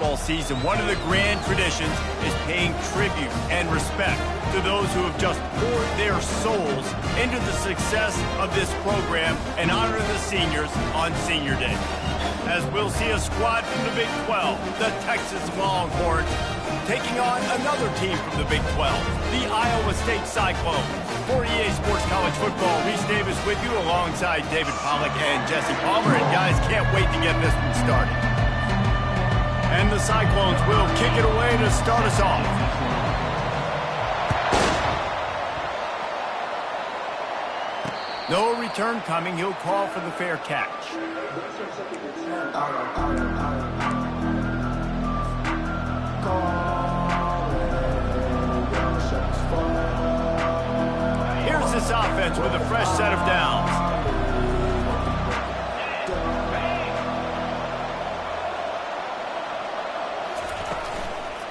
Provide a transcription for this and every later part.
football season, one of the grand traditions is paying tribute and respect to those who have just poured their souls into the success of this program and honor the seniors on Senior Day. As we'll see a squad from the Big 12, the Texas Longhorns, taking on another team from the Big 12, the Iowa State Cyclones. For EA Sports College Football, Reese Davis with you alongside David Pollack and Jesse Palmer. And guys, can't wait to get this one started. And the Cyclones will kick it away to start us off. No return coming. He'll call for the fair catch. Here's this offense with a fresh set of downs.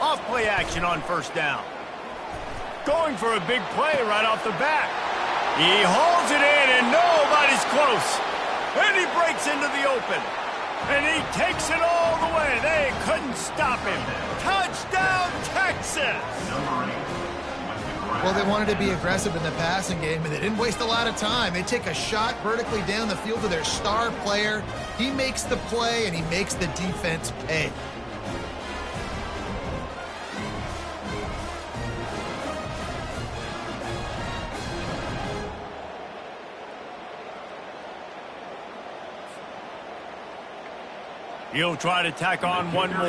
Off play action on first down. Going for a big play right off the bat. He holds it in, and nobody's close. And he breaks into the open. And he takes it all the way. They couldn't stop him. Touchdown, Texas! Well, they wanted to be aggressive in the passing game, and they didn't waste a lot of time. They take a shot vertically down the field to their star player. He makes the play, and he makes the defense pay. He'll try to tack on one more.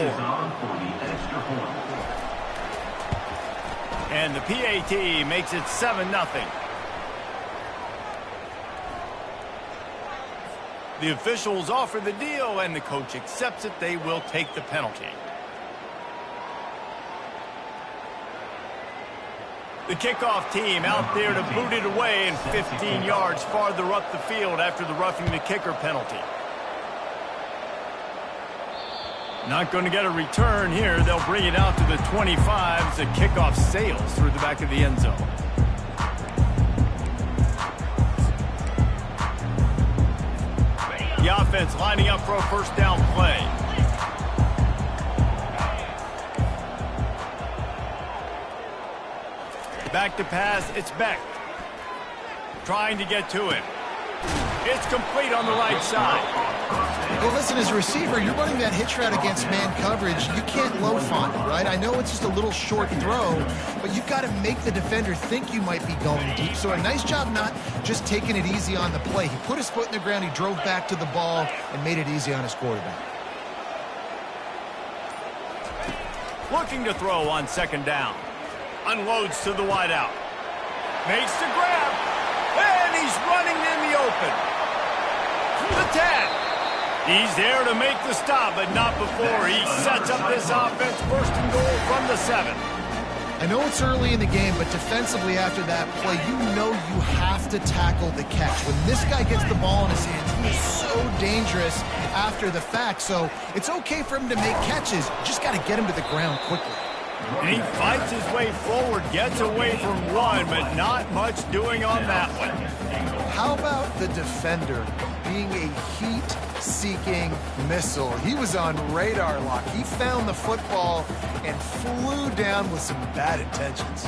And the PAT makes it 7-0. The officials offer the deal, and the coach accepts it. They will take the penalty. The kickoff team out there to boot it away and 15 yards farther up the field after the roughing the kicker penalty. Not going to get a return here. They'll bring it out to the 25 as the kickoff sails through the back of the end zone. The offense lining up for a first down play. Back to pass, it's Beck. Trying to get to him. It's complete on the right side. Well, listen, as a receiver, you're running that hitch route against man coverage. You can't loaf on it, right? I know it's just a little short throw, but you've got to make the defender think you might be going deep. So a nice job not just taking it easy on the play. He put his foot in the ground, he drove back to the ball, and made it easy on his quarterback. Looking to throw on second down. Unloads to the wideout. Makes the grab. And he's running in the open. The 10. He's there to make the stop, but not before he sets up this offense. First and goal from the 7. I know it's early in the game, but defensively after that play, you know you have to tackle the catch. When this guy gets the ball in his hands, he is so dangerous after the fact. So it's okay for him to make catches. You just got to get him to the ground quickly. And he fights his way forward, gets away from one, but not much doing on that one. How about the defender being a heat-seeking missile? He was on radar lock. He found the football and flew down with some bad intentions.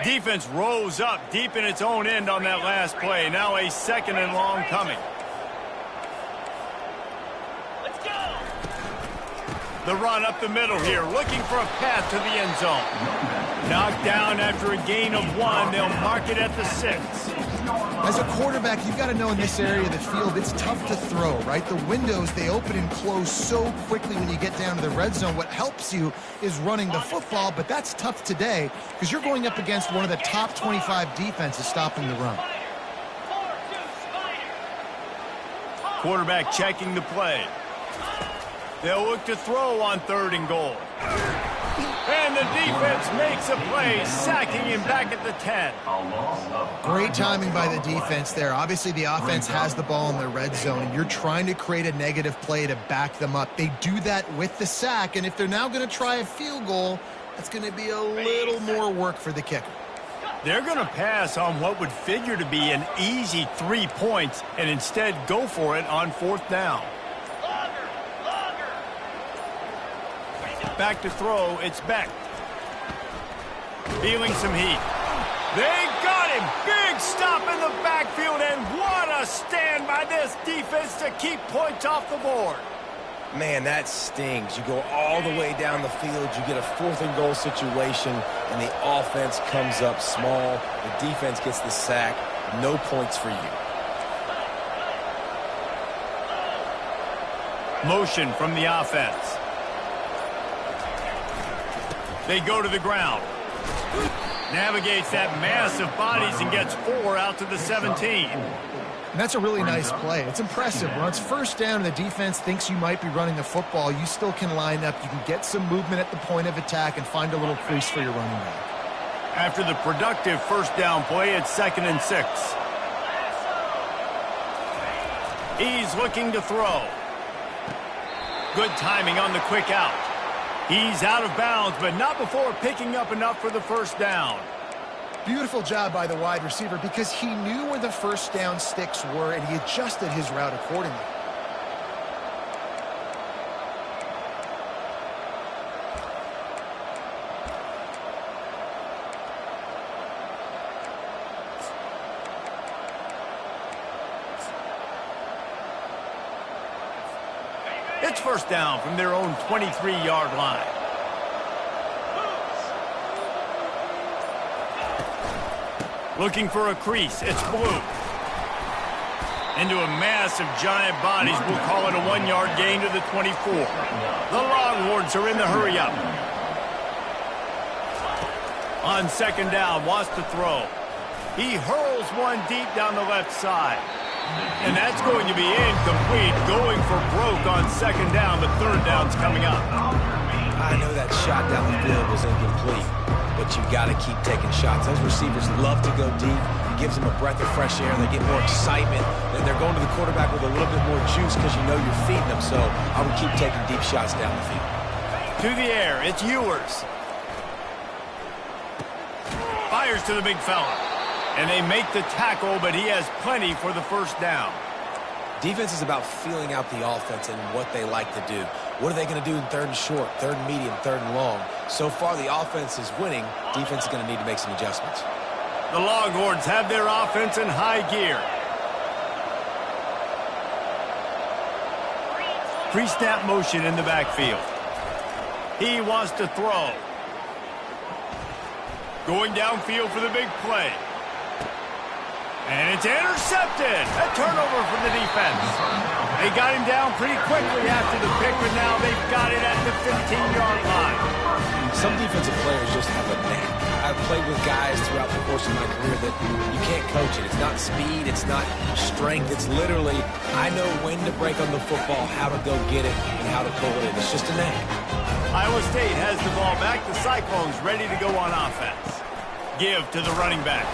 Defense rose up deep in its own end on that last play. Now a second and long coming. The run up the middle here, looking for a path to the end zone. Knocked down after a gain of 1. They'll mark it at the 6. As a quarterback, you've got to know in this area of the field, it's tough to throw, right? The windows, they open and close so quickly when you get down to the red zone. What helps you is running the football, but that's tough today because you're going up against one of the top 25 defenses stopping the run. Quarterback checking the play. They'll look to throw on 3rd and goal. And the defense makes a play, sacking him back at the 10. Great timing by the defense there. Obviously, the offense has the ball in the red zone, and you're trying to create a negative play to back them up. They do that with the sack, and if they're now going to try a field goal, that's going to be a little more work for the kicker. They're going to pass on what would figure to be an easy 3 points and instead go for it on 4th down. Back to throw, it's Beck. Feeling some heat. They got him! Big stop in the backfield, and what a stand by this defense to keep points off the board. Man, that stings. You go all the way down the field, you get a 4th and goal situation, and the offense comes up small. The defense gets the sack. No points for you. Motion from the offense. They go to the ground. Navigates that mass of bodies and gets 4 out to the 17. And that's a really nice play. It's impressive. When it's 1st down and the defense thinks you might be running the football, you still can line up. You can get some movement at the point of attack and find a little crease for your running back. After the productive 1st down play, it's 2nd and 6. He's looking to throw. Good timing on the quick out. He's out of bounds, but not before picking up enough for the 1st down. Beautiful job by the wide receiver because he knew where the 1st down sticks were and he adjusted his route accordingly. It's 1st down from their own 23-yard line. Looking for a crease. It's Blue. Into a mass of giant bodies. We'll call it a 1-yard gain to the 24. The Longhorns are in the hurry-up. On 2nd down, wants to throw. He hurls one deep down the left side. And that's going to be incomplete. Going for broke on 2nd down, but 3rd down's coming up. I know that shot down the field was incomplete, but you got to keep taking shots. Those receivers love to go deep. It gives them a breath of fresh air. They get more excitement. Then they're going to the quarterback with a little bit more juice because you know you're feeding them. So I would keep taking deep shots down the field. To the air, it's Ewers. Fires to the big fella. And they make the tackle, but he has plenty for the 1st down. Defense is about feeling out the offense and what they like to do. What are they going to do in 3rd and short, 3rd and medium, 3rd and long? So far, the offense is winning. Defense is going to need to make some adjustments. The Longhorns have their offense in high gear. Pre-snap motion in the backfield. He wants to throw. Going downfield for the big play. And it's intercepted. A turnover from the defense. They got him down pretty quickly after the pick, but now they've got it at the 15-yard line. Some defensive players just have a knack. I've played with guys throughout the course of my career that you can't coach it. It's not speed. It's not strength. It's literally, I know when to break on the football, how to go get it, and how to pull it in. It's just a knack. Iowa State has the ball back. The Cyclones ready to go on offense. Give to the running back.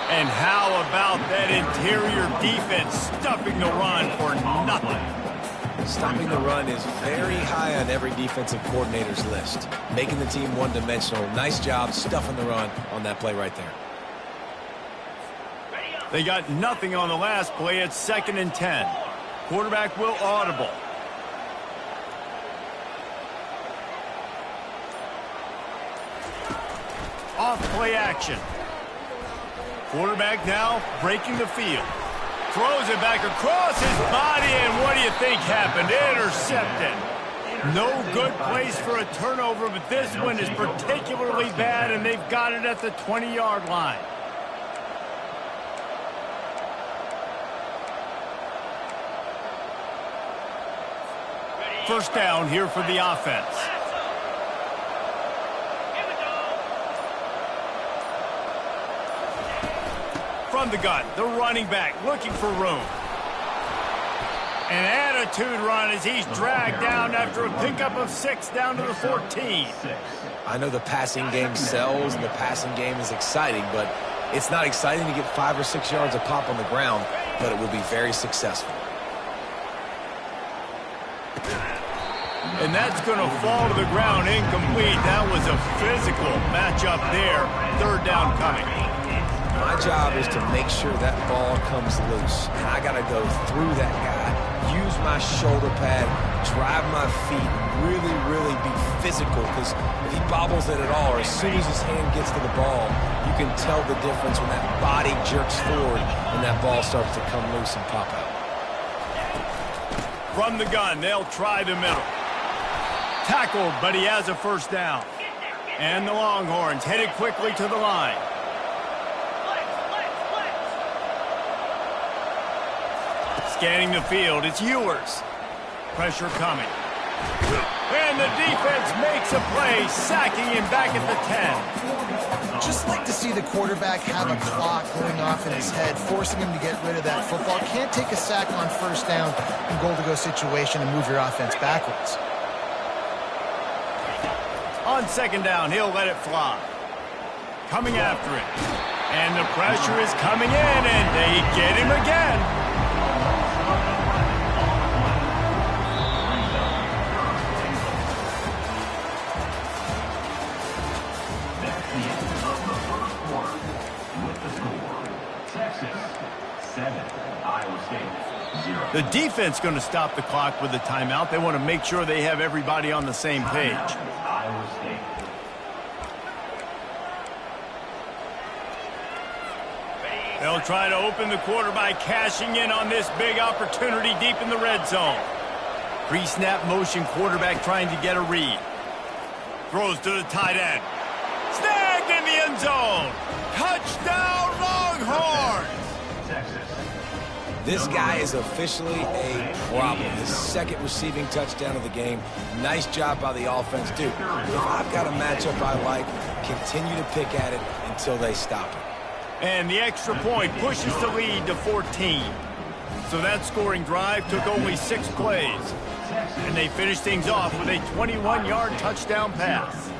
And how about that interior defense stuffing the run for nothing? Stopping the run is very high on every defensive coordinator's list. Making the team one-dimensional. Nice job stuffing the run on that play right there. They got nothing on the last play. It's 2nd and 10. Quarterback will audible. Off play action. Quarterback now breaking the field. Throws it back across his body, and what do you think happened? Intercepted. No good place for a turnover, but this one is particularly bad, and they've got it at the 20-yard line. First down here for the offense. From the gun, the running back looking for room. An attitude run as he's dragged down after a pickup of 6 down to the 14. I know the passing game sells and the passing game is exciting, but it's not exciting to get 5 or 6 yards a pop on the ground, but it will be very successful. And that's going to fall to the ground incomplete. That was a physical matchup there. Third down coming. My job is to make sure that ball comes loose. And I got to go through that guy, use my shoulder pad, drive my feet, really be physical. Because if he bobbles it at all, or as soon as his hand gets to the ball, you can tell the difference when that body jerks forward and that ball starts to come loose and pop out. From the gun, they'll try the middle. Tackled, but he has a first down. And the Longhorns headed quickly to the line. Scanning the field, it's Ewers. Pressure coming. And the defense makes a play, sacking him back at the 10. Just like to see the quarterback have a clock going off in his head, forcing him to get rid of that football. Can't take a sack on first down in goal-to-go situation and move your offense backwards. On second down, he'll let it fly. Coming after it. And the pressure is coming in, and they get him again. The defense going to stop the clock with the timeout. They want to make sure they have everybody on the same page. They'll try to open the quarter by cashing in on this big opportunity deep in the red zone. Pre-snap motion quarterback trying to get a read. Throws to the tight end. Snagged in the end zone. Touchdown Longhorns! This guy is officially a problem. His second receiving touchdown of the game. Nice job by the offense. Dude, if I've got a matchup I like, continue to pick at it until they stop it. And the extra point pushes the lead to 14. So that scoring drive took only 6 plays. And they finished things off with a 21-yard touchdown pass.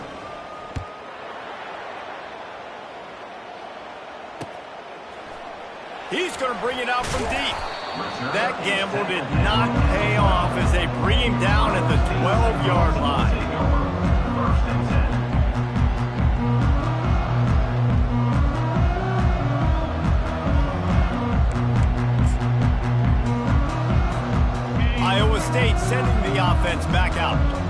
He's going to bring it out from deep. That gamble did not pay off as they bring him down at the 12-yard line. Iowa State sending the offense back out.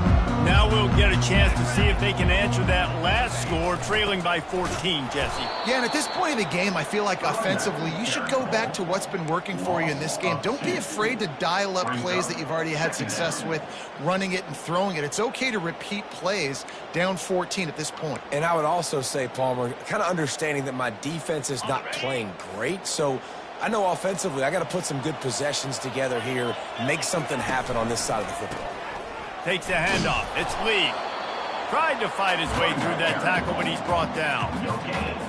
Now we'll get a chance to see if they can answer that last score, trailing by 14, Jesse. Yeah, and at this point in the game, I feel like offensively, you should go back to what's been working for you in this game. Don't be afraid to dial up plays that you've already had success with, running it and throwing it. It's okay to repeat plays down 14 at this point. And I would also say, Palmer, kind of understanding that my defense is not playing great, so I know offensively I got to put some good possessions together here, make something happen on this side of the football. Takes the handoff. It's Lee. Tried to fight his way through that tackle, but he's brought down.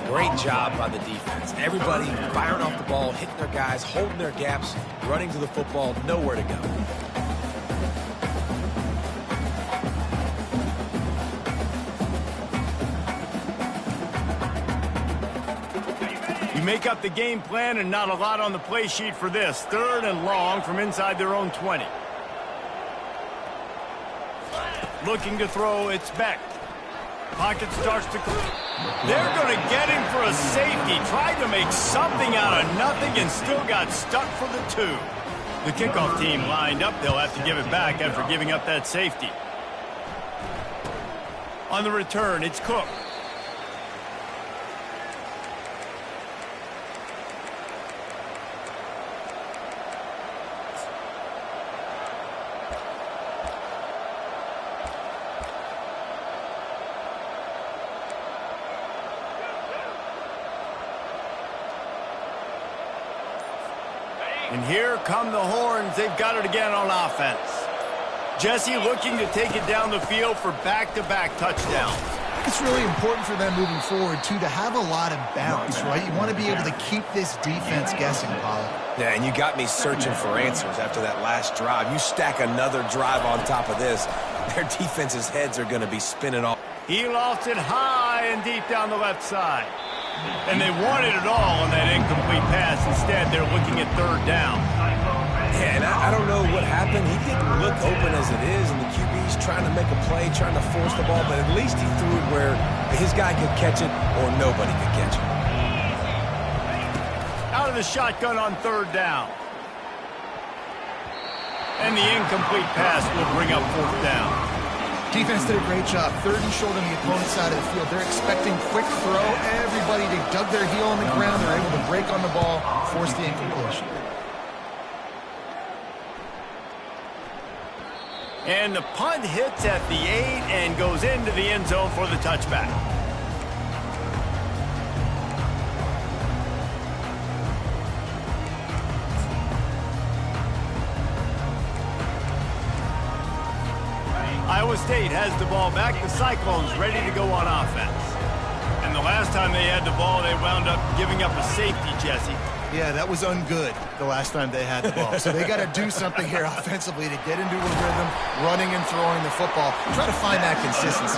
Great job by the defense. Everybody firing off the ball, hitting their guys, holding their gaps, running to the football, nowhere to go. You make up the game plan and not a lot on the play sheet for this. 3rd and long from inside their own 20. Looking to throw, it's Beck. Pocket starts to clear. They're going to get him for a safety. Tried to make something out of nothing and still got stuck for the 2. The kickoff team lined up. They'll have to give it back after giving up that safety. On the return, it's Cook. And here come the Horns. They've got it again on offense. Jesse looking to take it down the field for back-to-back touchdowns. It's really important for them moving forward, too, to have a lot of bounce, right? You want to be able to keep this defense guessing, Pollard. Yeah, and you got me searching for answers after that last drive. You stack another drive on top of this, their defense's heads are going to be spinning off. He lost it high and deep down the left side. And they wanted it all on that incomplete pass. Instead, they're looking at 3rd down. Yeah, and I don't know what happened. He didn't look open as it is, and the QB's trying to make a play, trying to force the ball, but at least he threw it where his guy could catch it or nobody could catch it. Out of the shotgun on third down. And the incomplete pass will bring up fourth down. Defense did a great job. Third and short on the opponent's side of the field. They're expecting quick throw. Everybody, they dug their heel on the ground. They're able to break on the ball, force the incompletion. And the punt hits at the 8 and goes into the end zone for the touchback. Iowa State has the ball back. The Cyclones ready to go on offense. And the last time they had the ball, they wound up giving up a safety, Jesse. Yeah, that was ungood the last time they had the ball. So they got to do something here offensively to get into a rhythm, running and throwing the football. Try to find that consistency.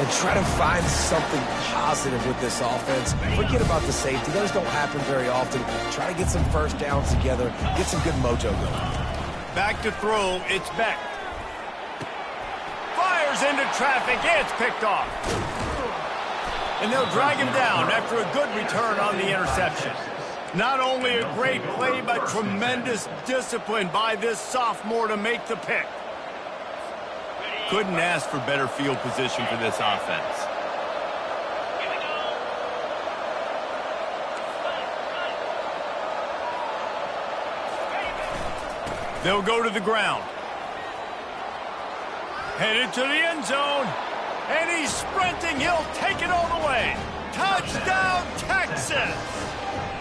And try to find something positive with this offense. Forget about the safety. Those don't happen very often. Try to get some first downs together, get some good mojo going. Back to throw, it's Beck. Fires into traffic, it's picked off. And they'll drag him down after a good return on the interception. Not only a great play, but tremendous discipline by this sophomore to make the pick. Couldn't ask for better field position for this offense. They'll go to the ground. Headed to the end zone. And he's sprinting. He'll take it all the way. Touchdown, Texas!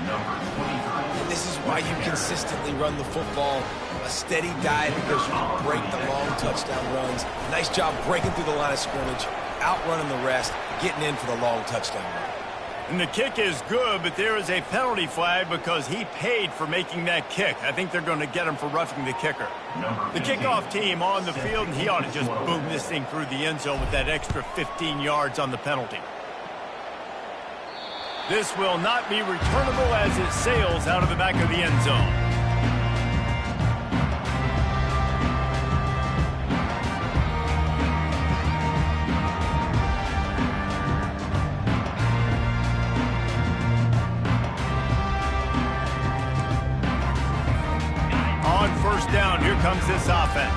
And this is why you consistently run the football. A steady diet because you can break the long touchdown runs. Nice job breaking through the line of scrimmage, outrunning the rest, getting in for the long touchdown run. And the kick is good, but there is a penalty flag because he paid for making that kick. I think they're going to get him for roughing the kicker. The kickoff team on the field, and he ought to just boom this thing through the end zone with that extra 15 yards on the penalty. This will not be returnable as it sails out of the back of the end zone. On first down, here comes this offense.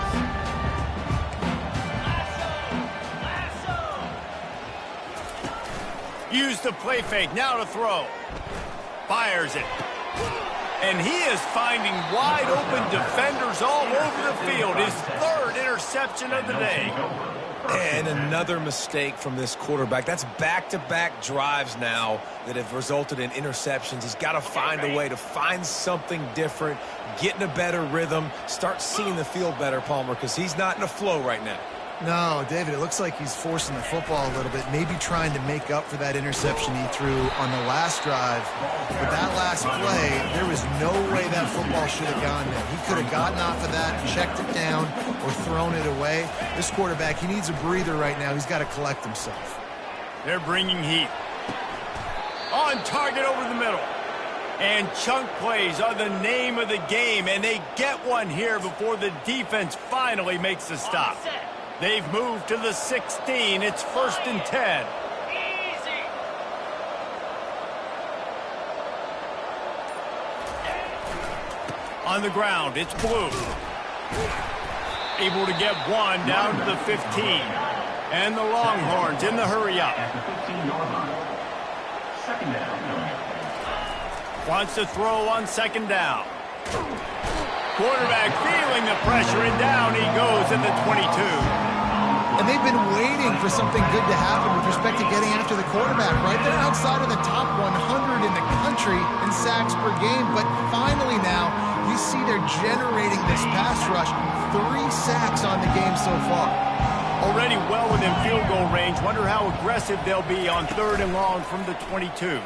Use the play fake, now to throw. Fires it. And he is finding wide open defenders all over the field. His third interception of the day. And another mistake from this quarterback. That's back-to-back drives now that have resulted in interceptions. He's got to find a way to find something different, get in a better rhythm, start seeing the field better, Palmer, because he's not in a flow right now. No, David, it looks like he's forcing the football a little bit, maybe trying to make up for that interception he threw on the last drive. But that last play, there was no way that football should have gone there. He could have gotten off of that, checked it down, or thrown it away. This quarterback, he needs a breather right now. He's got to collect himself. They're bringing heat. On target over the middle. And chunk plays are the name of the game, and they get one here before the defense finally makes the stop. They've moved to the 16. It's 1st and 10. On the ground, it's Blue. Able to get one down to the 15. And the Longhorns in the hurry-up. Wants to throw on 2nd down. Quarterback feeling the pressure, and down he goes at the 22. And they've been waiting for something good to happen with respect to getting after the quarterback, right? They're outside of the top 100 in the country in sacks per game, but finally now you see they're generating this pass rush. 3 sacks on the game so far. Already well within field goal range. Wonder how aggressive they'll be on 3rd and long from the 22.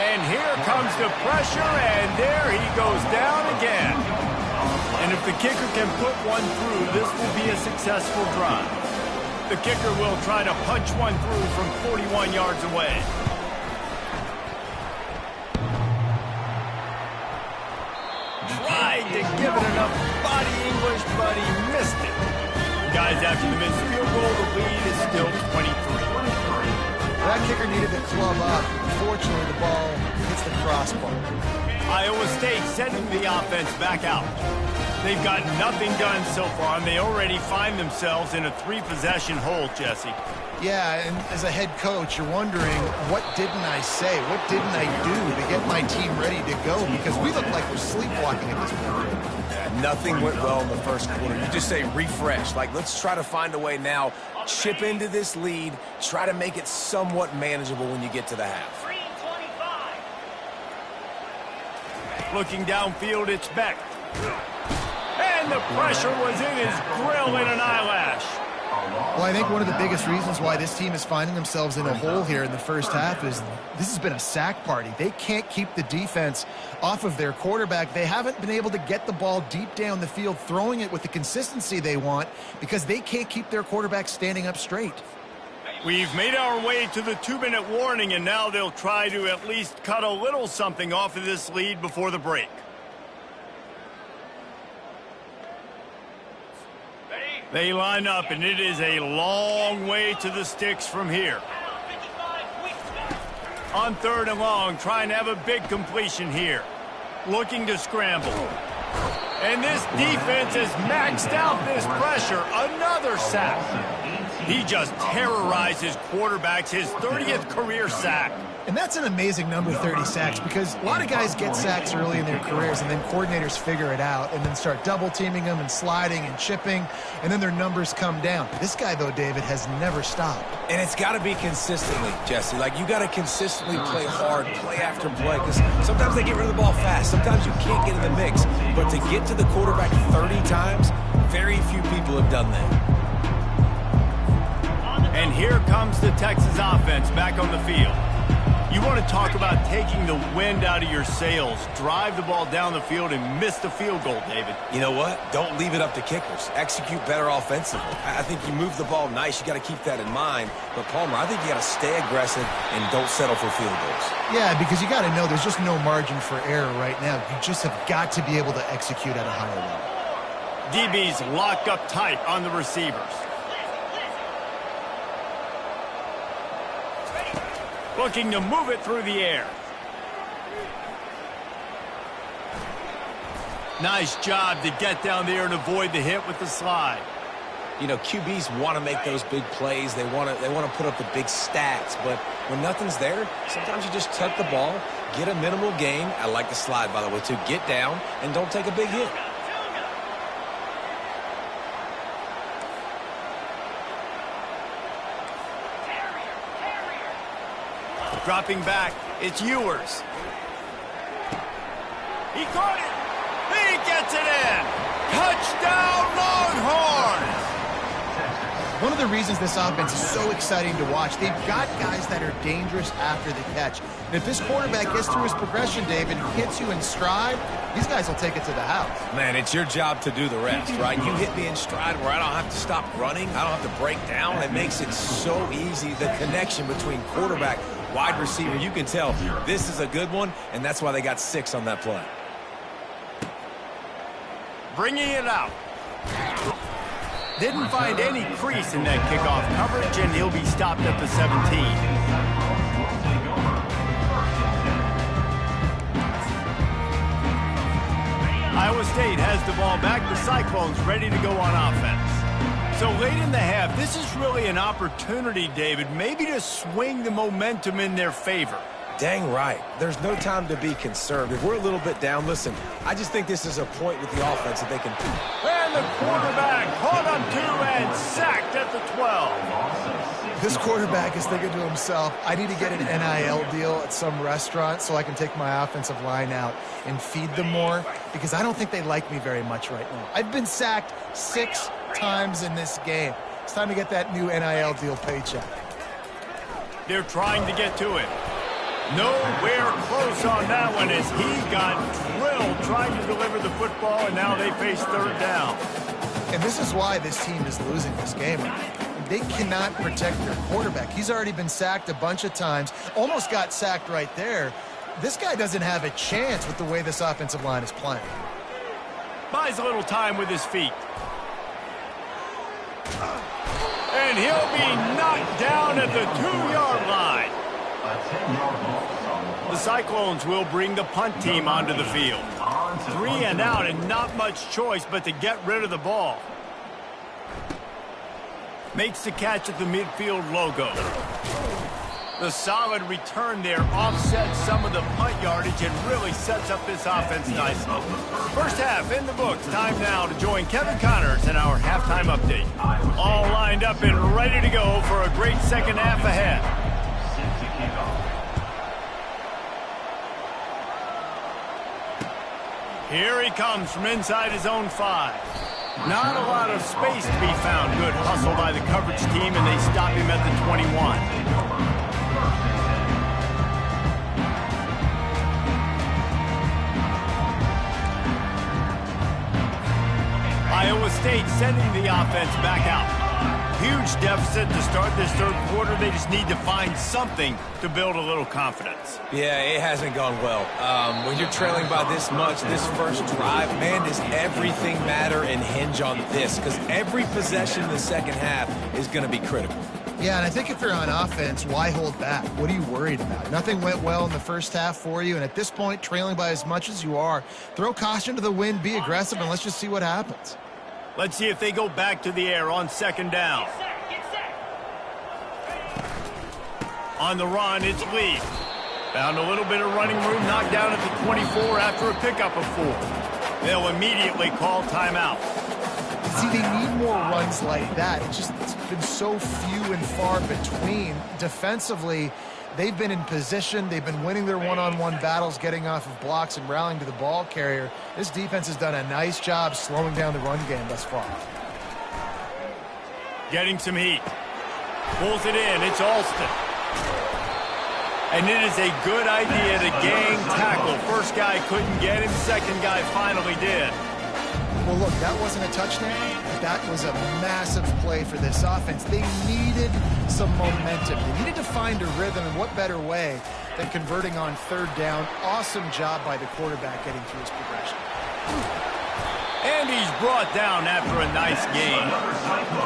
And here comes the pressure, and there he goes down again. And if the kicker can put one through, this will be a successful drive. The kicker will try to punch one through from 41 yards away. Trying tried to give it enough body English, but he missed it. Guys, after the missed field goal, the lead is still 23. That kicker needed to club up. Unfortunately, the ball hits the crossbar. Iowa State sending the offense back out. They've got nothing done so far, and they already find themselves in a 3-possession hole, Jesse. Yeah, and as a head coach, you're wondering, what didn't I say? What didn't I do to get my team ready to go? Because we look like we're sleepwalking at this point. Yeah, nothing went well in the first quarter. You just say refresh. Like, let's try to find a way now, chip into this lead, try to make it somewhat manageable when you get to the half. Looking downfield, it's Beck. And the pressure was in his grill in an eyelash. Well, I think one of the biggest reasons why this team is finding themselves in a hole here in the first half is this has been a sack party. They can't keep the defense off of their quarterback. They haven't been able to get the ball deep down the field, throwing it with the consistency they want because they can't keep their quarterback standing up straight. We've made our way to the 2-minute warning, and now they'll try to at least cut a little something off of this lead before the break. They line up, and it is a long way to the sticks from here. On 3rd and long, trying to have a big completion here. Looking to scramble. And this defense has maxed out this pressure. Another sack. He just terrorizes quarterbacks, his 30th career sack. And that's an amazing number, 30 sacks, because a lot of guys get sacks early in their careers, and then coordinators figure it out and then start double-teaming them and sliding and chipping, and then their numbers come down. This guy, though, David, has never stopped. And it's got to be consistently, Jesse. Like, you got to consistently play hard, play after play, because sometimes they get rid of the ball fast. Sometimes you can't get in the mix. But to get to the quarterback 30 times, very few people have done that. And here comes the Texas offense back on the field. You want to talk about taking the wind out of your sails. Drive the ball down the field and miss the field goal, David. You know what? Don't leave it up to kickers. Execute better offensively. I think you move the ball nice. You got to keep that in mind. But, Palmer, I think you got to stay aggressive and don't settle for field goals. Yeah, because you got to know there's just no margin for error right now. You just have got to be able to execute at a higher level. DB's locked up tight on the receivers. Looking to move it through the air. Nice job to get down there and avoid the hit with the slide. You know, QBs want to make those big plays. They want to put up the big stats. But when nothing's there, sometimes you just tuck the ball, get a minimal gain. I like the slide, by the way, too. Get down and don't take a big hit. Dropping back, it's Ewers. He caught it. He gets it in. Touchdown, Longhorns! One of the reasons this offense is so exciting to watch, they've got guys that are dangerous after the catch. And if this quarterback gets through his progression, David, hits you in stride, these guys will take it to the house. Man, it's your job to do the rest, right? You hit me in stride where I don't have to stop running. I don't have to break down. It makes it so easy, the connection between quarterback, wide receiver. You can tell this is a good one, and that's why they got 6 on that play. Bringing it out. Didn't find any crease in that kickoff coverage, and he'll be stopped at the 17. Iowa State has the ball back. The Cyclones ready to go on offense. So late in the half, this is really an opportunity, David, maybe to swing the momentum in their favor. Dang right. There's no time to be concerned. If we're a little bit down, listen, I just think this is a point with the offense that they can do. And the quarterback caught on 2 and sacked at the 12. This quarterback is thinking to himself, I need to get an NIL deal at some restaurant so I can take my offensive line out and feed them more, because I don't think they like me very much right now. I've been sacked 6 times in this game. It's time to get that new NIL deal paycheck. They're trying to get to it. Nowhere close on that one as he got drilled trying to deliver the football, and now they face 3rd down. And this is why this team is losing this game. They cannot protect their quarterback. He's already been sacked a bunch of times, almost got sacked right there. This guy doesn't have a chance with the way this offensive line is playing. Buys a little time with his feet. And he'll be knocked down at the 2-yard line. The Cyclones will bring the punt team onto the field. 3 and out and not much choice but to get rid of the ball. Makes the catch at the midfield logo. The solid return there offsets some of the punt yardage and really sets up this offense nicely. First half in the books. Time now to join Kevin Connors in our halftime update. All lined up and ready to go for a great second half ahead. Here he comes from inside his own 5. Not a lot of space to be found. Good hustle by the coverage team, and they stop him at the 21. Iowa State sending the offense back out. Huge deficit to start this third quarter. They just need to find something to build a little confidence. Yeah, it hasn't gone well. When you're trailing by this much, this first drive, man, does everything matter and hinge on this? Because every possession in the second half is going to be critical. Yeah, and I think if you're on offense, why hold back? What are you worried about? Nothing went well in the first half for you, and at this point, trailing by as much as you are, throw caution to the wind, be aggressive, and let's just see what happens. Let's see if they go back to the air on second down. On the run, it's Lee. Found a little bit of running room, knocked down at the 24 after a pickup of 4. They'll immediately call timeout. See, they need more runs like that. It's been so few and far between. Defensively, they've been in position. They've been winning their one-on-one battles, getting off of blocks and rallying to the ball carrier. This defense has done a nice job slowing down the run game thus far. Getting some heat. Pulls it in. It's Alston. And it is a good idea to gang tackle. First guy couldn't get him. Second guy finally did. Well, look, that wasn't a touchdown. That was a massive play for this offense. They needed some momentum. They needed to find a rhythm, and what better way than converting on third down. Awesome job by the quarterback getting through his progression. And he's brought down after a nice gain.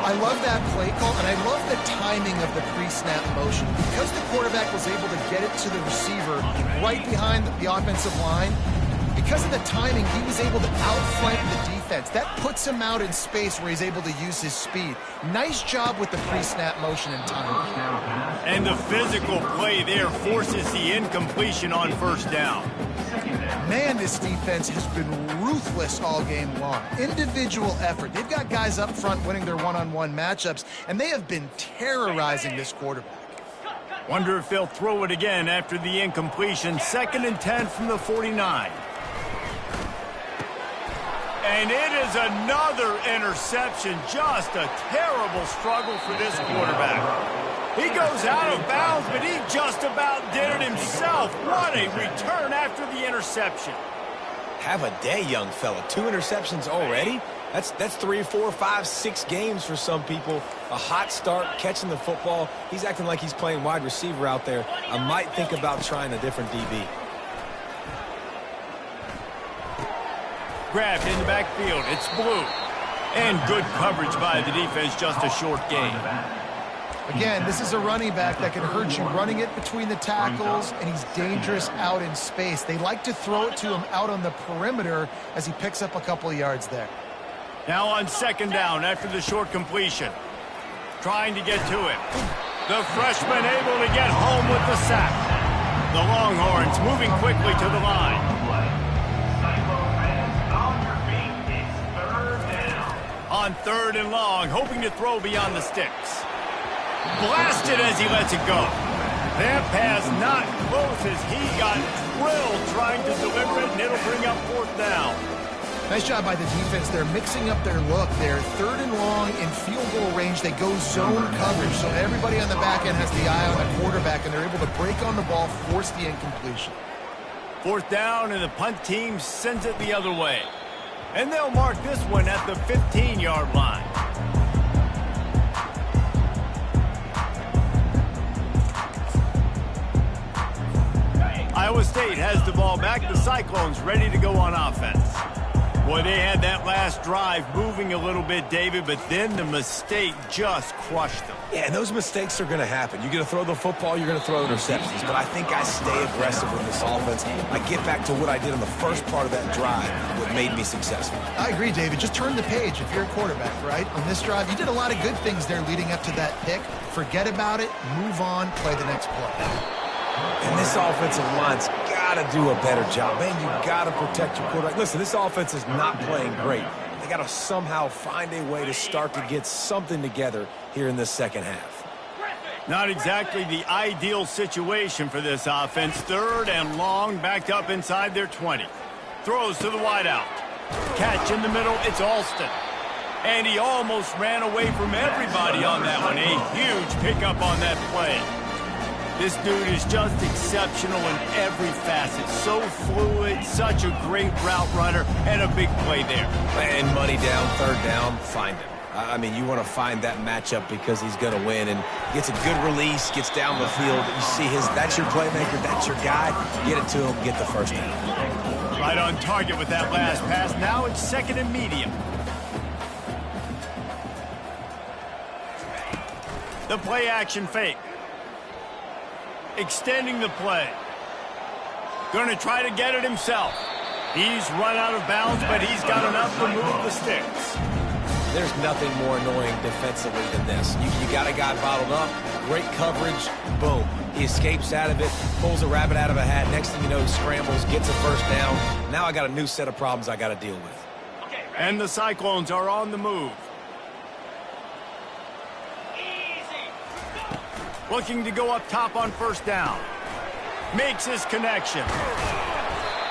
I love that play call, and I love the timing of the pre-snap motion. Because the quarterback was able to get it to the receiver right behind the offensive line, because of the timing, he was able to outflank the defense. That puts him out in space where he's able to use his speed. Nice job with the pre-snap motion and timing. And the physical play there forces the incompletion on first down. Man, this defense has been ruthless all game long. Individual effort. They've got guys up front winning their one-on-one matchups, and they have been terrorizing this quarterback. Wonder if they'll throw it again after the incompletion. 2nd and 10 from the 49. And it is another interception. Just a terrible struggle for this quarterback. He goes out of bounds, but he just about did it himself. What a return after the interception. Have a day, young fella. 2 interceptions already? That's 3, 4, 5, 6 games for some people. A hot start, catching the football. He's acting like he's playing wide receiver out there. I might think about trying a different DB. Grabbed in the backfield. It's Blue. And good coverage by the defense, just a short gain. Again, this is a running back that can hurt you running it between the tackles, and he's dangerous out in space. They like to throw it to him out on the perimeter as he picks up a couple of yards there. Now on second down after the short completion. Trying to get to it. The freshman able to get home with the sack. The Longhorns moving quickly to the line. On 3rd and long, hoping to throw beyond the sticks. Blasted as he lets it go. That pass not close as he got drilled trying to deliver it, and it'll bring up 4th down. Nice job by the defense. They're mixing up their look. They're 3rd and long in field goal range. They go zone coverage, so everybody on the back end has the eye on the quarterback, and they're able to break on the ball, force the incompletion. 4th down, and the punt team sends it the other way. And they'll mark this one at the 15-yard line. Iowa State has the ball back. The Cyclones ready to go on offense. Boy, they had that last drive moving a little bit, David, but then the mistake just crushed them. Yeah, and those mistakes are going to happen. You're going to throw the football, you're going to throw interceptions. But I think I stay aggressive with this offense. I get back to what I did in the first part of that drive, what made me successful. I agree, David. Just turn the page if you're a quarterback, right? On this drive, you did a lot of good things there leading up to that pick. Forget about it, move on, play the next play. And this offensive line's got to do a better job. Man, you got to protect your quarterback. Listen, this offense is not playing great. They got to somehow find a way to start to get something together here in this second half. Not exactly the ideal situation for this offense. 3rd and long, backed up inside their 20. Throws to the wideout. Catch in the middle, it's Alston. And he almost ran away from everybody on that one. A huge pickup on that play. This dude is just exceptional in every facet. So fluid, such a great route runner, and a big play there. And money down, 3rd down, find him. I mean, you want to find that matchup because he's going to win. And gets a good release, gets down the field. You see that's your playmaker, that's your guy. Get it to him, get the first down. Right on target with that last pass. Now it's 2nd and medium. The play action fake. Extending the play. Going to try to get it himself. He's run out of bounds, but he's got enough to move the sticks. There's nothing more annoying defensively than this. You got a guy bottled up, great coverage, boom. He escapes out of it, pulls a rabbit out of a hat. Next thing you know, he scrambles, gets a first down. Now I got a new set of problems I got to deal with. And the Cyclones are on the move. Looking to go up top on 1st down. Makes his connection.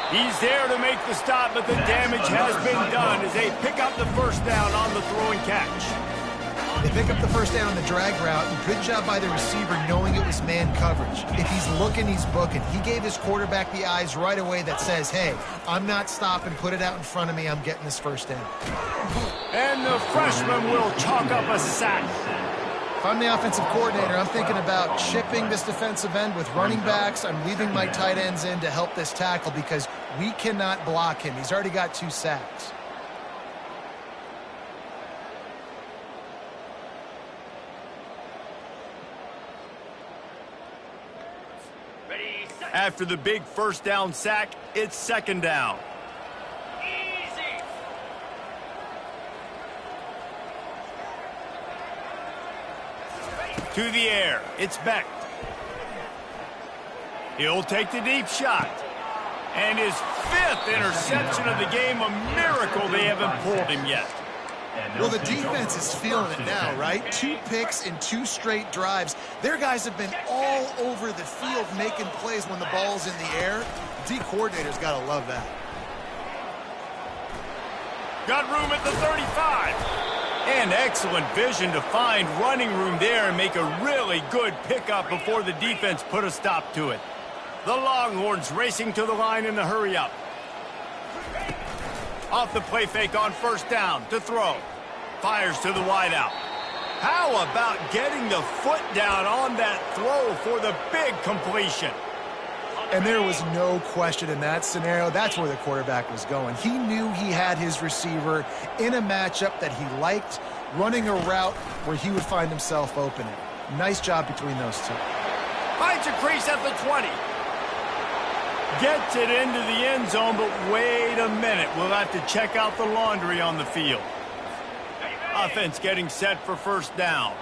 He's there to make the stop, but the damage has been done as they pick up the 1st down on the throw and catch. They pick up the 1st down on the drag route, and good job by the receiver knowing it was man coverage. If he's looking, he's booking. He gave his quarterback the eyes right away that says, hey, I'm not stopping, put it out in front of me, I'm getting this 1st down. And the freshman will chalk up a sack. If I'm the offensive coordinator, I'm thinking about chipping this defensive end with running backs. I'm leaving my tight ends in to help this tackle because we cannot block him. He's already got 2 sacks. After the big 1st down sack, it's 2nd down. To the air, it's Beck. He'll take the deep shot. And his 5th interception of the game, a miracle they haven't pulled him yet. Well, the defense is feeling it now, right? 2 picks in 2 straight drives. Their guys have been all over the field making plays when the ball's in the air. D coordinator's got to love that. Got room at the 35. And excellent vision to find running room there and make a really good pickup before the defense put a stop to it. The Longhorns racing to the line in the hurry-up. Off the play fake on 1st down to throw. Fires to the wideout. How about getting the foot down on that throw for the big completion? And there was no question in that scenario. That's where the quarterback was going. He knew he had his receiver in a matchup that he liked, running a route where he would find himself opening. Nice job between those 2. Finds a crease at the 20. Gets it into the end zone, but wait a minute. We'll have to check out the laundry on the field. Offense getting set for 1st down.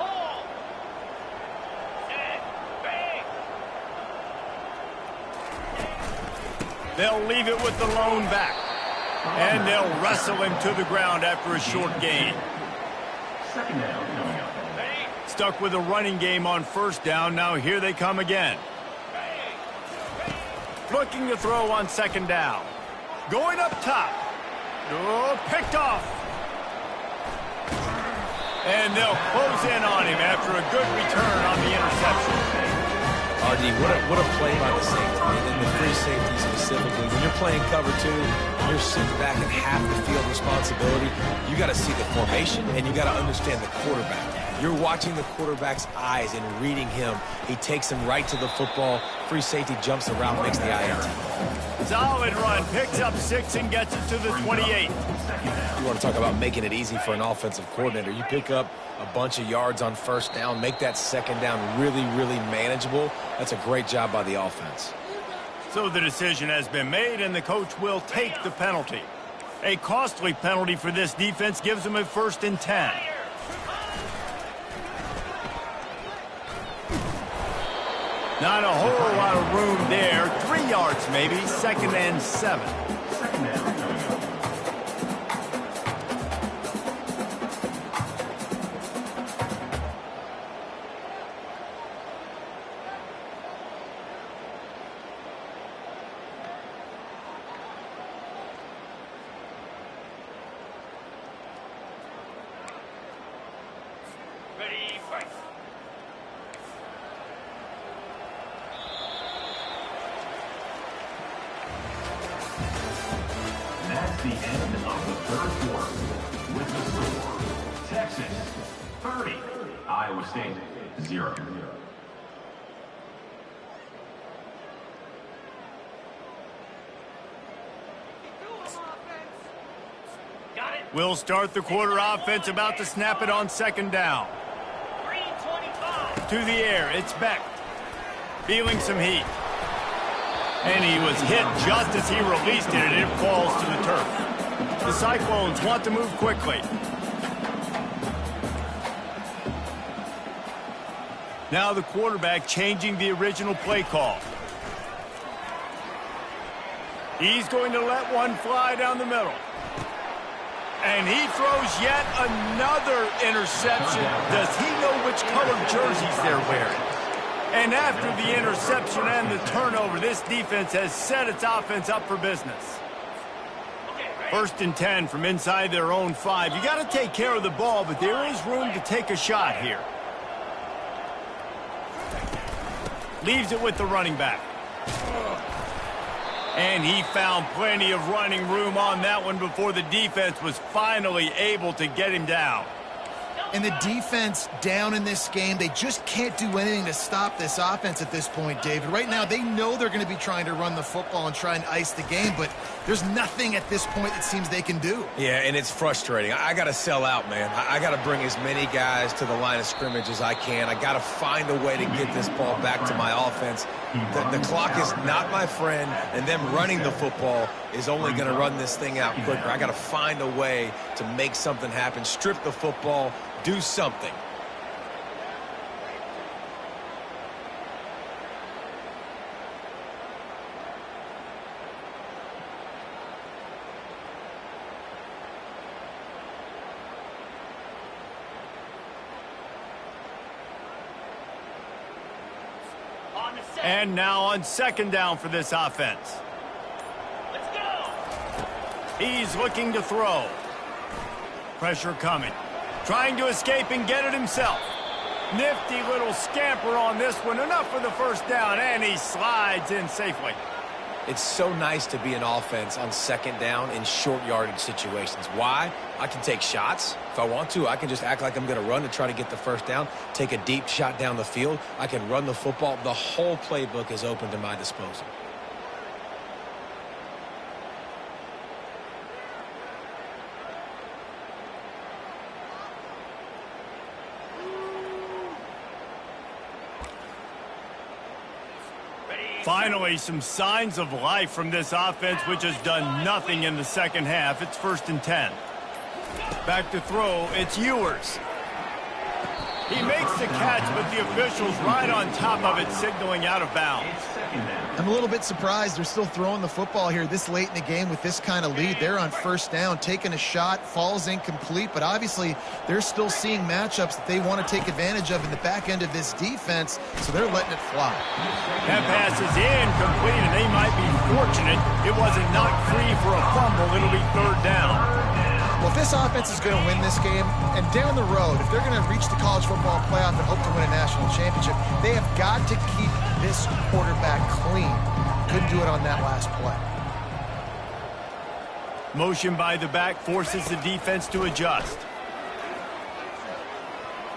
They'll leave it with the lone back. And they'll wrestle him to the ground after a short gain. Stuck with a running game on 1st down. Now here they come again. Looking to throw on 2nd down. Going up top. Oh, picked off. And they'll close in on him after a good return on the interception. RD, what a play by the safety, and then the free safety specifically. When you're playing cover two, you're sitting back in half the field responsibility. You got to see the formation, and you got to understand the quarterback. You're watching the quarterback's eyes and reading him. He takes him right to the football. Free safety jumps around, makes the INT. Solid run, picks up 6 and gets it to the 28. You want to talk about making it easy for an offensive coordinator. You pick up a bunch of yards on first down, make that second down really, really manageable. That's a great job by the offense. So the decision has been made, and the coach will take the penalty. A costly penalty for this defense gives them a 1st and 10. Not a whole lot of room there. 3 yards maybe, 2nd and 7. Ready, fight. That's the end of the 3rd quarter. With the score, Texas 30, Iowa State 0. Got it. We'll start the quarter offense, about to snap it on 2nd down. 325. To the air, it's Beck. Feeling some heat. And he was hit just as he released it, and it falls to the turf. The Cyclones want to move quickly. Now the quarterback changing the original play call. He's going to let one fly down the middle. And he throws yet another interception. Does he know which colored jerseys they're wearing? And after the interception and the turnover, this defense has set its offense up for business. 1st and 10 from inside their own 5. You got to take care of the ball, but there is room to take a shot here. Leaves it with the running back. And he found plenty of running room on that one before the defense was finally able to get him down. And the defense down in this game, they just can't do anything to stop this offense at this point, David. Right now, they know they're going to be trying to run the football and try and ice the game, but there's nothing at this point it seems they can do. Yeah, and it's frustrating. I got to sell out, man. I got to bring as many guys to the line of scrimmage as I can. I got to find a way to get this ball back to my offense. The clock is not my friend, and them running the football is only going to run this thing out quicker. I got to find a way to make something happen, strip the football, do something. And now on 2nd down for this offense. Let's go. He's looking to throw. Pressure coming. Trying to escape and get it himself. Nifty little scamper on this one. Enough for the 1st down, and he slides in safely. It's so nice to be an offense on 2nd down in short yardage situations. Why? I can take shots. If I want to, I can just act like I'm going to run to try to get the 1st down, take a deep shot down the field. I can run the football. The whole playbook is open to my disposal. Finally, some signs of life from this offense, which has done nothing in the 2nd half. It's 1st and 10. Back to throw, it's Ewers. He makes the catch, but the officials right on top of it, signaling out of bounds. I'm a little bit surprised they're still throwing the football here this late in the game with this kind of lead. They're on 1st down, taking a shot, falls incomplete, but obviously they're still seeing matchups that they want to take advantage of in the back end of this defense, so they're letting it fly. That pass is incomplete, and they might be fortunate it wasn't knocked free for a fumble. It'll be 3rd down. Well, if this offense is going to win this game, and down the road, if they're going to reach the college football playoff and hope to win a national championship, they have got to keep this quarterback clean. Couldn't do it on that last play. Motion by the back forces the defense to adjust.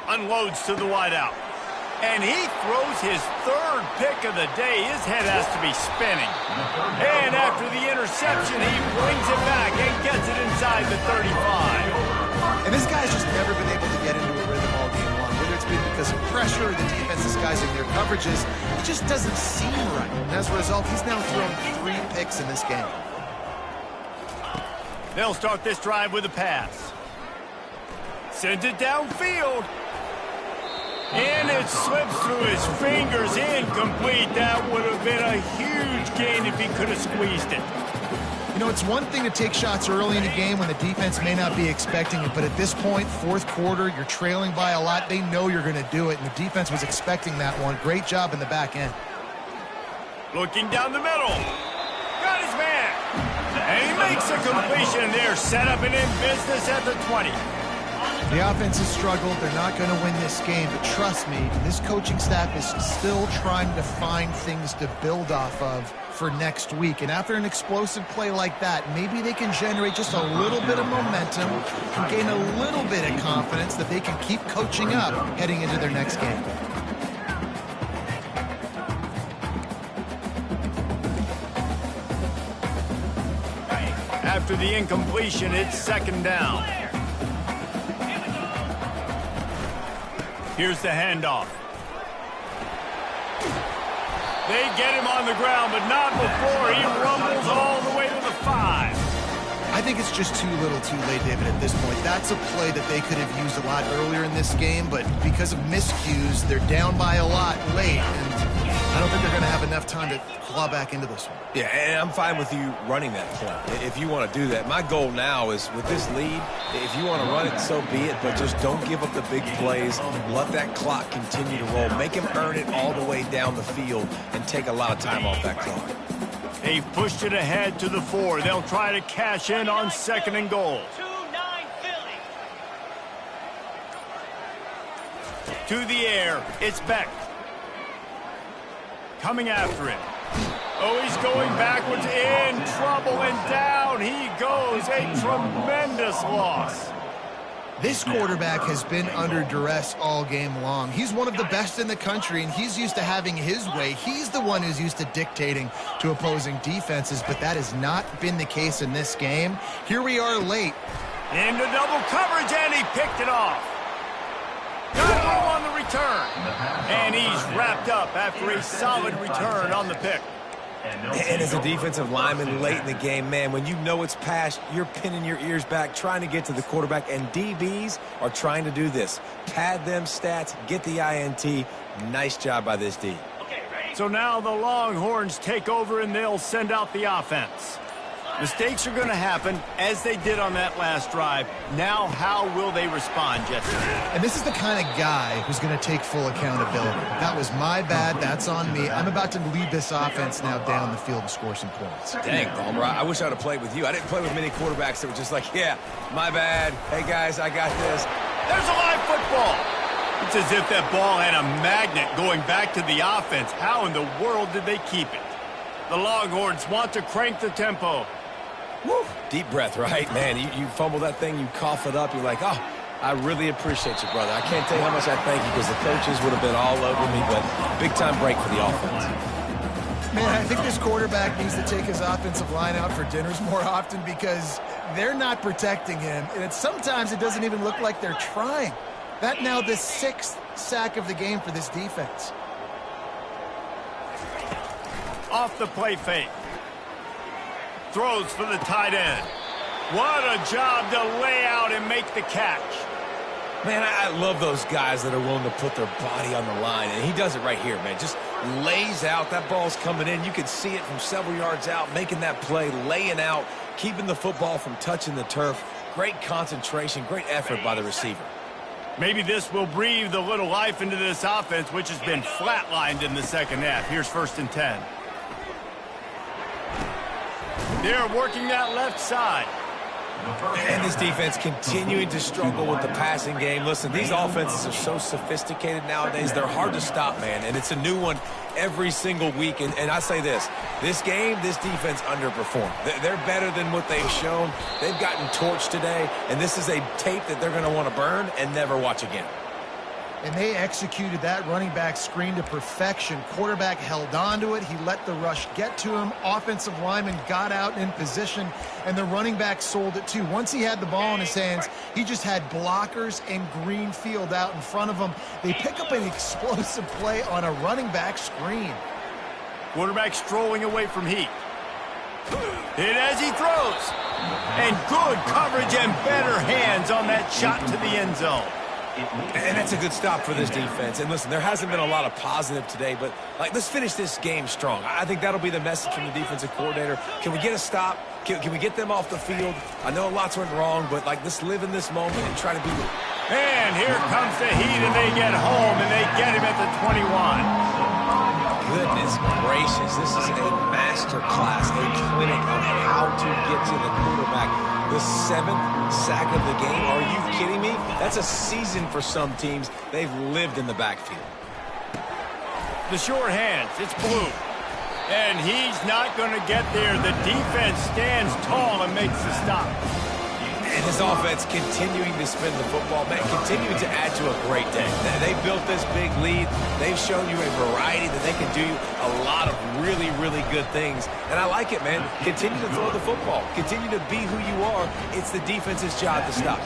Unloads to the wideout. And he throws his third pick of the day. His head has to be spinning. And after the interception, he brings it back and gets it inside the 35. And this guy's just never been able to get into a rhythm all game long. Whether it's been because of pressure or the defense disguising their coverages, it just doesn't seem right. And as a result, he's now thrown 3 picks in this game. They'll start this drive with a pass. Sends it downfield. And it slips through his fingers, incomplete. That would have been a huge gain if he could have squeezed it. You know, it's one thing to take shots early in the game when the defense may not be expecting it, but at this point, fourth quarter, you're trailing by a lot. They know you're going to do it, and the defense was expecting that one. Great job in the back end. Looking down the middle. Got his man. And he makes a completion there. Set up and in business at the 20. The offense has struggled. They're not going to win this game, but trust me, this coaching staff is still trying to find things to build off of for next week. And after an explosive play like that, maybe they can generate just a little bit of momentum and gain a little bit of confidence that they can keep coaching up heading into their next game. After the incompletion, it's second down. Here's the handoff. They get him on the ground, but not before he rumbles all the way to the 5. I think it's just too little too late, David, at this point. That's a play that they could have used a lot earlier in this game, but because of miscues, they're down by a lot late, and I don't think they're going to have enough time to claw back into this one. Yeah, and I'm fine with you running that play if you want to do that. My goal now is with this lead, if you want to run it, so be it, but just don't give up the big plays. Let that clock continue to roll. Make him earn it all the way down the field and take a lot of time off that clock. They've pushed it ahead to the 4. They'll try to cash in on second and goal. 2-9 Philly. To the air, it's Beck. Coming after him. Oh, he's going backwards, in trouble, and down he goes. A tremendous loss. This quarterback has been under duress all game long. He's one of the best in the country, and he's used to having his way. He's the one who's used to dictating to opposing defenses, but that has not been the case in this game. Here we are late. Into double coverage, and he picked it off. Got him on the return. And he's wrapped up after a solid return on the pick. And as a defensive lineman late in the game, man, when you know it's past, you're pinning your ears back, trying to get to the quarterback, and DBs are trying to do this. Pad them stats, get the INT. Nice job by this D. Okay, ready? So now the Longhorns take over, and they'll send out the offense. Mistakes are going to happen, as they did on that last drive. Now, how will they respond, Jesse? And this is the kind of guy who's going to take full accountability. That was my bad. That's on me. I'm about to lead this offense now down the field and score some points. Dang, Palmer, I wish I would have played with you. I didn't play with many quarterbacks that were just like, yeah, my bad. Hey, guys, I got this. There's a live football. It's as if that ball had a magnet going back to the offense. How in the world did they keep it? The Longhorns want to crank the tempo. Woo. Deep breath, right? Man, you fumble that thing, you cough it up, you're like, oh, I really appreciate you, brother. I can't tell you how much I thank you because the coaches would have been all over me, but big-time break for the offense. Man, I think this quarterback needs to take his offensive line out for dinners more often because they're not protecting him, and sometimes it doesn't even look like they're trying. That now the 6th sack of the game for this defense. Off the play fake. Throws for the tight end. What a job to lay out and make the catch. Man, I love those guys that are willing to put their body on the line, and he does it right here, man. Just lays out. That ball's coming in. You can see it from several yards out, making that play, laying out, keeping the football from touching the turf. Great concentration, great effort by the receiver. Maybe this will breathe a little life into this offense, which has been flatlined in the second half. Here's 1st and 10. They're working that left side. And this defense continuing to struggle with the passing game. Listen, these offenses are so sophisticated nowadays. They're hard to stop, man. And it's a new one every single week. And I say this game, this defense underperformed. They're better than what they've shown. They've gotten torched today. And this is a tape that they're going to want to burn and never watch again. And they executed that running back screen to perfection. Quarterback held on to it. He let the rush get to him. Offensive lineman got out in position, and the running back sold it too. Once he had the ball in his hands, he just had blockers and green field out in front of him. They pick up an explosive play on a running back screen. Quarterback strolling away from Heat. Hit as he throws. And good coverage and better hands on that shot to the end zone. And that's a good stop for this defense. And listen, there hasn't been a lot of positive today, but let's finish this game strong. I think that'll be the message from the defensive coordinator. Can we get a stop? Can we get them off the field? I know lots went wrong, but let's live in this moment and try to be. And here comes the Heat, and they get home, and they get him at the 21. Goodness gracious, this is a master class, a clinic on how to get to the quarterback. The 7th sack of the game. Are you kidding me? That's a season for some teams. They've lived in the backfield. The short hands, it's Blue. And he's not going to get there. The defense stands tall and makes the stop. And his offense continuing to spin the football, man, continuing to add to a great day. They built this big lead. They've shown you a variety that they can do a lot of really, really good things. And I like it, man. Continue to throw the football. Continue to be who you are. It's the defense's job to stop.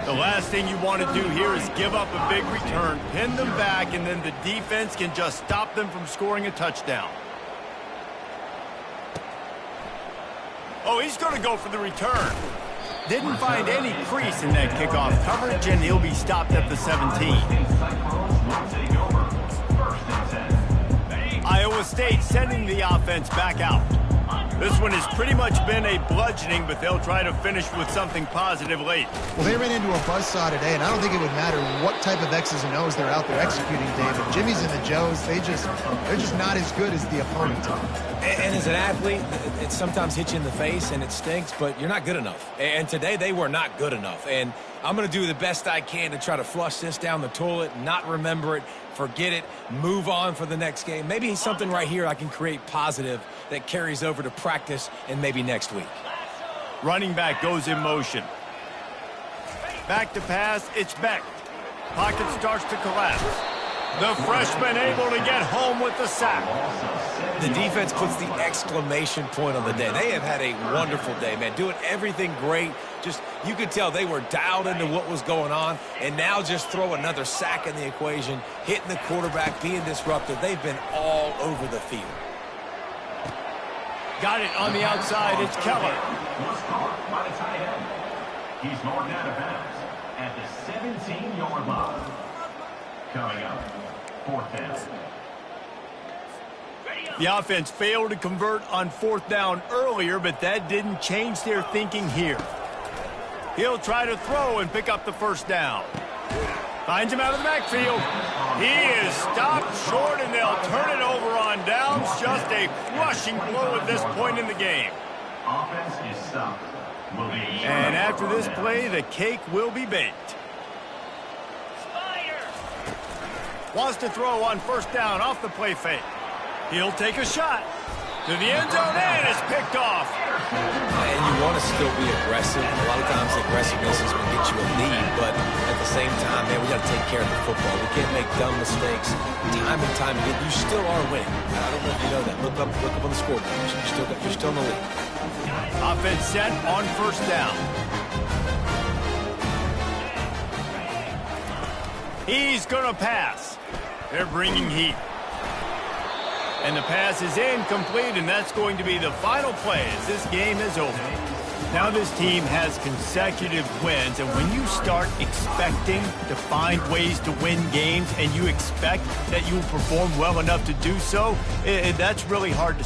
The last thing you want to do here is give up a big return, pin them back, and then the defense can just stop them from scoring a touchdown. Oh, he's going to go for the return. Didn't find any crease in that kickoff coverage, and he'll be stopped at the 17. Iowa State sending the offense back out. This one has pretty much been a bludgeoning, but they'll try to finish with something positive late. Well, they ran into a buzzsaw today, and I don't think it would matter what type of X's and O's they're out there executing, David. Jimmy's and the Joes, they're just not as good as the opponent. And as an athlete, it sometimes hits you in the face, and it stinks, but you're not good enough. And today, they were not good enough. And I'm going to do the best I can to try to flush this down the toilet, not remember it, forget it, move on for the next game. Maybe something right here I can create positive that carries over to practice and maybe next week. Running back goes in motion. Back to pass, it's Beck. Pocket starts to collapse. The freshman able to get home with the sack. The defense puts the exclamation point on the day. They have had a wonderful day, man. Doing everything great. Just, you could tell they were dialed into what was going on. And now just throw another sack in the equation. Hitting the quarterback, being disruptive. They've been all over the field. Got it on the outside. It's Keller. Was caught by the tight end. He's marked out of bounds at the 17-yard line. Coming up, 4th down. The offense failed to convert on 4th down earlier, but that didn't change their thinking here. He'll try to throw and pick up the first down. Finds him out of the backfield. He is stopped short, and they'll turn it over on downs. Just a crushing blow at this point in the game. Offense is stopped. And after this play, the cake will be baked. Wants to throw on 1st down off the play fake. He'll take a shot to the end zone, and it's picked off. And you want to still be aggressive. A lot of times aggressiveness is going to get you a lead, but at the same time, man, we got to take care of the football. We can't make dumb mistakes time and time again. You still are winning. I don't know if you know that. Look up on the scoreboard. You're still in the lead. Offense set on 1st down. He's going to pass. They're bringing heat. And the pass is incomplete, and that's going to be the final play as this game is over. Now this team has consecutive wins, and when you start expecting to find ways to win games and you expect that you will perform well enough to do so, that's really hard to